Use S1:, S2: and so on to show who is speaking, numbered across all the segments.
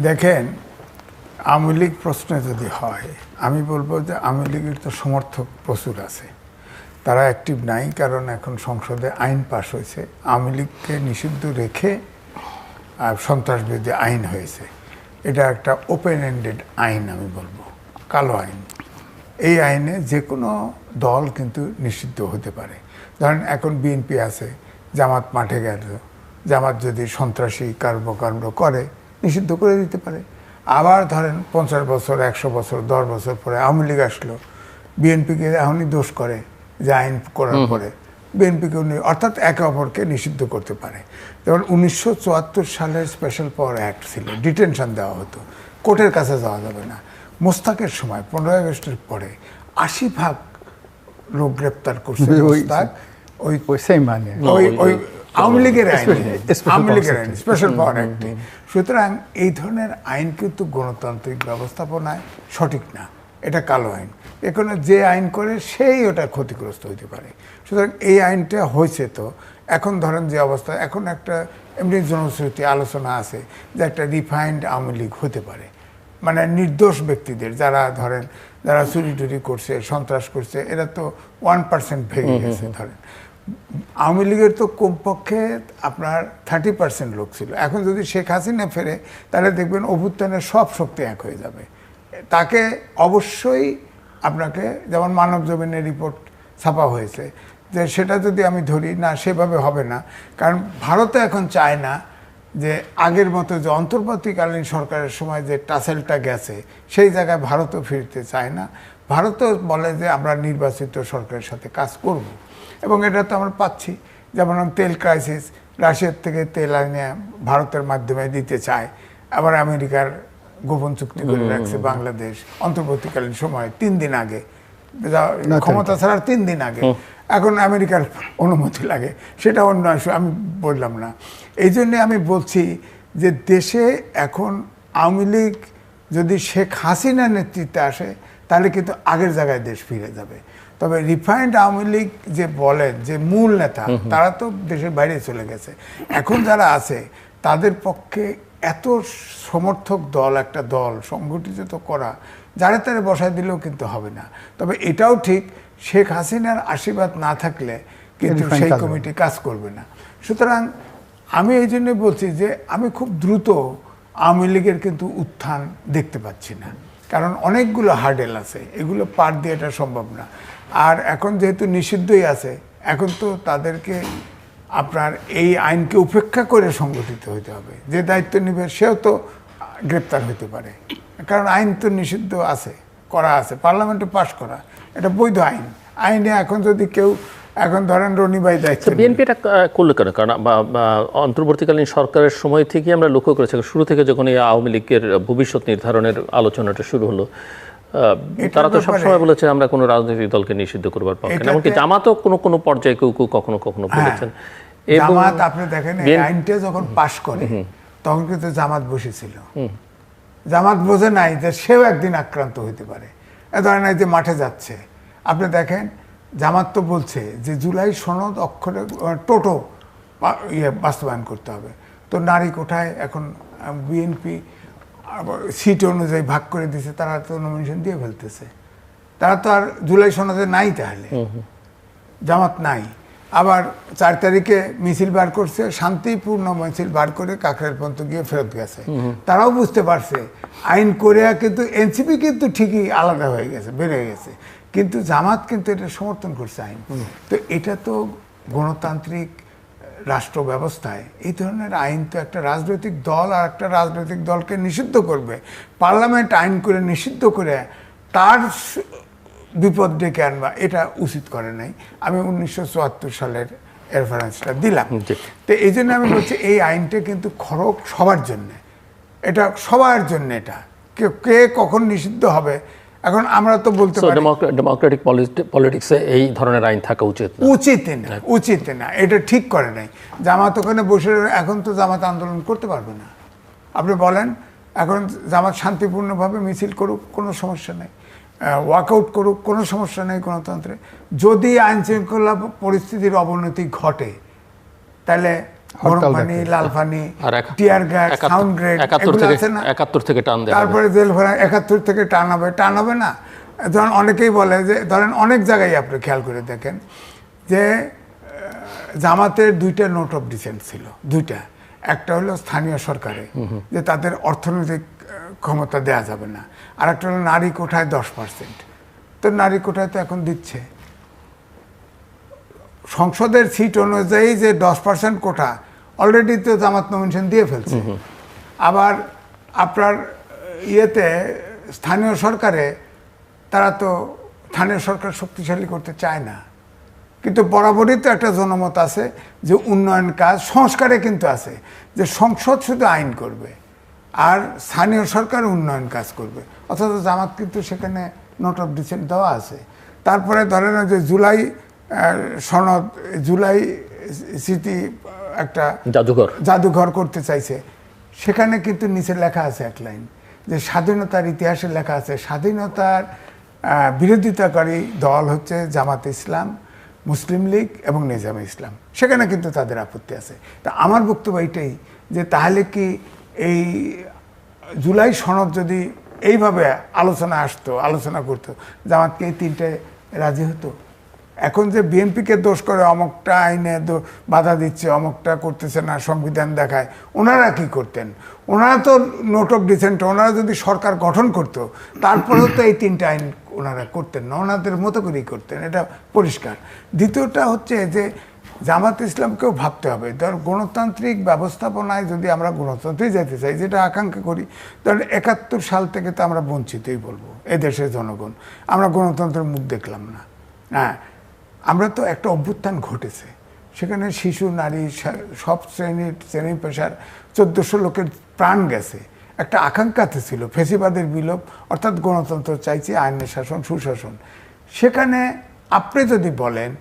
S1: দেখেন, আওয়ামী লীগ প্রশ্নে যদি হয়, আমি বলবো যে আওয়ামী লীগের তো সমর্থক প্রচুর আছে, তারা অ্যাক্টিভ নাই, কারণ এখন সংসদে আইন পাশ হয়েছে, আওয়ামী লীগকে নিষিদ্ধ রেখে সন্ত্রাসবিরোধী আইন হয়েছে। এটা একটা ওপেন এন্ডেড আইন, আমি বলবো কালো আইন। এই আইনে যে কোনো দল কিন্তু নিষিদ্ধ হতে পারে। ধরেন এখন বিএনপি আছে, জামাত মাঠে গেল, জামাত যদি সন্ত্রাসী কর্মকাণ্ড করে নিষিদ্ধ করে দিতে পারে। আবার ধরেন 50 বছর, 100 বছর, 10 বছর পরে আওয়ামী লীগ আসলো, বিএনপিকে এখনই দোষ করে যে আইন করার পরে বিএনপিকে, অর্থাৎ একে অপরকে নিষিদ্ধ করতে পারে। যেমন 1974 সালের স্পেশাল পাওয়ার অ্যাক্ট ছিল, ডিটেনশন দেওয়া হতো, কোর্টের কাছে যাওয়া যাবে না। মোস্তাকের সময় 15 আগস্টের পরে 80% লোক গ্রেপ্তার করছে মোস্তাক, ওই
S2: মানে
S1: ওই আওয়ামী লীগের আইন, স্পেশাল পাওয়ার অ্যাক্টে। সুতরাং এই ধরনের আইন কিন্তু গণতান্ত্রিক ব্যবস্থাপনায় সঠিক না, এটা কালো আইন। এখানে যে আইন করে সেই ওটা ক্ষতিগ্রস্ত হতে পারে। সুতরাং এই আইনটা হয়েছে, তো এখন ধরেন যে অবস্থা, এখন একটা এমনি জনশ্রুতি আলোচনা আছে যে একটা রিফাইন্ড আওয়ামী লীগ হতে পারে, মানে নির্দোষ ব্যক্তিদের, যারা ধরেন যারা চুরি টুরি করছে, সন্ত্রাস করছে, এরা তো 1% ভেঙে গেছে। ধরেন আওয়ামী লীগের তো কমপক্ষে আপনার 30% লোক ছিল। এখন যদি শেখ হাসিনা ফেরে, তাহলে দেখবেন অভ্যুত্থানের সব শক্তি এক হয়ে যাবে। তাকে অবশ্যই আপনাকে, যেমন মানব জমিনের রিপোর্ট ছাপা হয়েছে, যে সেটা যদি আমি ধরি না, সেভাবে হবে না। কারণ ভারতে এখন চায় না যে আগের মতো যে অন্তর্বর্তীকালীন সরকারের সময় যে টাসেলটা গেছে, সেই জায়গায় ভারতও ফিরতে চায় না। ভারতও বলে যে আমরা নির্বাচিত সরকারের সাথে কাজ করব, এবং এটা তো আমরা পাচ্ছি। যেমন তেল ক্রাইসিস, রাশিয়ার থেকে তেল এনে ভারতের মাধ্যমে দিতে চায়, আবার আমেরিকার গোপন চুক্তি করে রাখছে বাংলাদেশ অন্তর্বর্তীকালীন সময় 3 দিন আগে, ক্ষমতা ছাড়ার 3 দিন আগে। এখন আমেরিকার অনুমতি লাগে, সেটা অন্য আমি বললাম না। এই জন্যে আমি বলছি যে দেশে এখন আওয়ামী লীগ যদি শেখ হাসিনার নেতৃত্বে আসে, তাহলে কিন্তু আগের জায়গায় দেশ ফিরে যাবে। তবে রিফাইন্ড আওয়ামী লীগ যে বলেন যে মূল নেতা, তারা তো দেশের বাইরে চলে গেছে। এখন যারা আছে তাদের পক্ষে এত সমর্থক দল, একটা দল সংগঠিত তো করা, যারা তারা বসায় দিলেও কিন্তু হবে না। তবে এটাও ঠিক, শেখ হাসিনার আশীর্বাদ না থাকলে কিন্তু সেই কমিটি কাজ করবে না। সুতরাং আমি এই জন্য বলছি যে আমি খুব দ্রুত আওয়ামী লীগের কিন্তু উত্থান দেখতে পাচ্ছি না, কারণ অনেকগুলো হার্ডেল আছে, এগুলো পার দিয়ে এটা সম্ভব না। আর এখন যেহেতু নিষিদ্ধই আছে, এখন তো তাদেরকে আপনার এই আইনকে উপেক্ষা করে সংগঠিত হতে হবে। যে দায়িত্ব নেবে সেও তো গ্রেপ্তার হতে পারে, কারণ আইন তো নিষিদ্ধ আছে, করা আছে, পার্লামেন্টে পাশ করা, এটা বৈধ আইন। আইনে এখন যদি কেউ, এখন ধরেন রনি ভাই দায়িত্ব,
S3: বিএনপি এটা করলো কেন? কারণ অন্তর্বর্তীকালীন সরকারের সময় থেকে আমরা লক্ষ্য করেছি, শুরু থেকে যখন এই আওয়ামী লীগের ভবিষ্যৎ নির্ধারণের আলোচনাটা শুরু হলো, তারা তো সবসময় বলেছে আমরা কোনো রাজনৈতিক দলকে নিষিদ্ধ করবার পক্ষে, এমনকি জামাতও কোনো কোনো পর্যায়ে কেউ কেউ কখনো কখনো বলেছেন।
S1: জামাত, আপনি দেখেন এই আইনটা যখন পাশ করে, তখন কিন্তু জামাত বসেছিল। জামাত বোঝে নাই যে সেও একদিন আক্রান্ত হইতে পারে, এ ধরেন এই যে মাঠে যাচ্ছে, আপনি দেখেন জামাত তো বলছে যে জুলাই সনদ অক্ষরে টোটো বাস্তবায়ন করতে হবে। তো নারী কোঠায় এখন বিএনপি সিট অনুযায়ী ভাগ করে দিছে, তারা তো নমিনেশন দিয়ে ফেলতেছে, তারা তো আর জুলাই সনদে নাই, তাহলে জামাত নাই। আবার 4 তারিখে মিছিল বার করছে, শান্তিপূর্ণ মিছিল বার করে কাকরাইল পর্যন্ত গিয়ে ফেরত গেছে। তারাও বুঝতে পারছে আইন করে, কিন্তু এনসিপি কিন্তু ঠিকই আলাদা হয়ে গেছে, বেড়ে গেছে, কিন্তু জামাত কিন্তু এটা সমর্থন করছে আইন। তো এটা তো গণতান্ত্রিক রাষ্ট্র ব্যবস্থায় এই ধরনের আইন তো একটা রাজনৈতিক দল আর একটা রাজনৈতিক দলকে নিষিদ্ধ করবে, পার্লামেন্ট আইন করে নিষিদ্ধ করে তার বিপদ ডেকে আনবা, এটা উচিত করে নাই। আমি 1974 সালের রেফারেন্সটা দিলাম। তো এই জন্য আমি বলছি এই আইনটা কিন্তু খরচ সবার জন্যে, এটা সবার জন্য, এটা কে কখন নিষিদ্ধ হবে এখন আমরা তো বলতে পারি।
S3: ডেমোক্রেটিক পলিটিক্সে এই ধরনের আইন থাকা
S1: উচিত না, এটা ঠিক করে নাই। জামাত ওখানে বসে, এখন তো জামাত আন্দোলন করতে পারবে না। আপনি বলেন, এখন জামাত শান্তিপূর্ণভাবে মিছিল করুক, কোনো সমস্যা নেই, ওয়াকআউট করুক, কোনো সমস্যা নেই গণতন্ত্রে। যদি আইন শৃঙ্খলা পরিস্থিতির অবনতি ঘটে, তাহলে গরম পানি, লাল পানি,
S3: আর
S1: টিয়ার গ্যাস, সাউন্ড গ্রেড,
S3: 71 থেকে টান দেয়।
S1: তারপরে জেল ভরা 71 থেকে টান হবে না। ধরেন অনেকেই বলে যে, ধরেন অনেক জায়গায় আপনি খেয়াল করে দেখেন যে জামাতের 2টা নোট অফ ডিসেন্ট ছিল, 2টা। একটা হলো স্থানীয় সরকারে, যে তাদের অর্থনৈতিক ক্ষমতা দেয়া যাবে না, আর একটা হলো নারী কোঠায় 10%। তো নারী কোঠায় তো এখন দিচ্ছে সংসদের সিট অনুযায়ী যে 10% কোটা অলরেডি তো জামাত নমিনেশন দিয়ে ফেলছে। আবার আপনার ইয়েতে স্থানীয় সরকারে তারা তো স্থানীয় সরকার শক্তিশালী করতে চায় না, কিন্তু বরাবরই তো একটা জনমত আছে যে উন্নয়ন কাজ সংস্কারে কিন্তু আছে যে সংসদ শুধু আইন করবে আর স্থানীয় সরকার উন্নয়ন কাজ করবে, অথচ জামাত কিন্তু সেখানে নোট অফ ডিসেন্ট দেওয়া আছে। তারপরে ধরেন যে জুলাই সনদ, জুলাই স্মৃতি একটা জাদুঘর করতে চাইছে, সেখানে কিন্তু নিচে লেখা আছে এক লাইন যে স্বাধীনতার ইতিহাসে লেখা আছে স্বাধীনতার বিরোধিতাকারী দল হচ্ছে জামাত ইসলাম, মুসলিম লীগ এবং নিজামে ইসলাম। সেখানে কিন্তু তাদের আপত্তি আছে। তা আমার বক্তব্য এইটাই যে তাহলে কি এই জুলাই সনদ যদি এইভাবে আলোচনা করতো, জামাতকে এই 3টে রাজি হতো? এখন যে বিএনপিকে দোষ করে অমুকটা আইনে বাধা দিচ্ছে, অমুকটা করতেছে না, সংবিধান দেখায়, ওনারা কি করতেন? ওনারা তো নোট অফ ডিসেন্ট, ওনারা যদি সরকার গঠন করতো তারপরেও তো এই 3টে আইন ওনারা করতেন না, ওনাদের মতো করেই করতেন, এটা পরিষ্কার। দ্বিতীয়টা হচ্ছে যে জামাত ইসলামকেও ভাবতে হবে, ধর গণতান্ত্রিক ব্যবস্থাপনায় যদি আমরা গণতন্ত্রে যেতে চাই, যেটা আকাঙ্ক্ষা করি, ধরেন 71 সাল থেকে তো আমরা বঞ্চিতই বলবো, এদেশের জনগণ, আমরা গণতন্ত্রের মুখ দেখলাম না। হ্যাঁ, আমরা তো একটা অভ্যুত্থান ঘটেছে, সেখানে শিশু, নারী, সব শ্রেণী পেশার 1400 লোকের প্রাণ গেছে। একটা আকাঙ্ক্ষাতে ছিল ফ্যাসিবাদের বিলোপ, অর্থাৎ গণতন্ত্র চাইছে, আইনের শাসন, সুশাসন। সেখানে আপনি যদি বলেন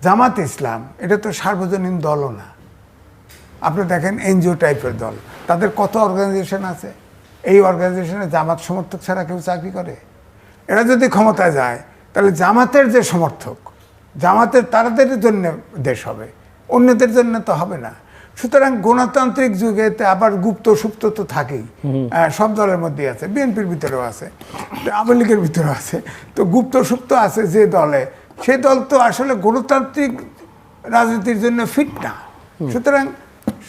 S1: জামাত ইসলাম, এটা তো সার্বজনীন দলও না। আপনি দেখেন এনজিও টাইপের দল, তাদের কত অর্গানাইজেশন আছে, এই অর্গানাইজেশনে জামাত সমর্থক ছাড়া কেউ চাকরি করে? এরা যদি ক্ষমতায় যায় তাহলে জামাতের যে সমর্থক, জামাতের তাদের জন্য দেশ হবে, অন্যদের জন্য তো হবে না। সুতরাং গণতান্ত্রিক যুগেতে আবার গুপ্ত সুপ্ত তো থাকেই, সব দলের মধ্যেই আছে, বিএনপির ভিতরেও আছে, আওয়ামী লীগের ভিতরেও আছে। তো গুপ্ত সুপ্ত আছে যে দলে, সেই দল তো আসলে গণতান্ত্রিক রাজনীতির জন্য ফিট না। সুতরাং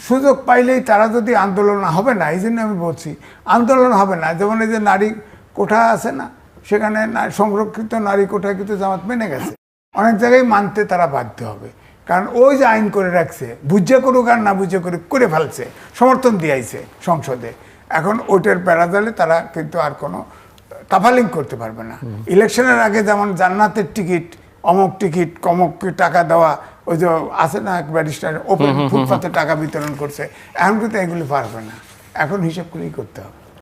S1: সুযোগ পাইলেই তারা যদি আন্দোলন হবে না, এই জন্য আমি বলছি আন্দোলন হবে না। যেমন এই যে নারী কোঠা আছে না, সেখানে সংরক্ষিত নারী কোঠা কিন্তু জামাত মেনে গেছে, অনেক জায়গায় মানতে তারা বাধ্য হবে, কারণ ওই যে আইন করে রাখছে, বুঝে করুক আর না বুঝে করুক, করে ফেলছে, সমর্থন দিয়েছে সংসদে। এখন ওইটার প্যারাজালে তারা কিন্তু আর কোনো তাফালিং করতে পারবে না। ইলেকশনের আগে যেমন জান্নাতের টিকিট, অমুক টিকিট, কমক টাকা দেওয়া, ওই যে আছে না এক ব্যারিস্টার ওপেন ফুটপাতে টাকা বিতরণ করছে, এখন কিন্তু এগুলি পারবে না, এখন হিসাব করেই করতে হবে।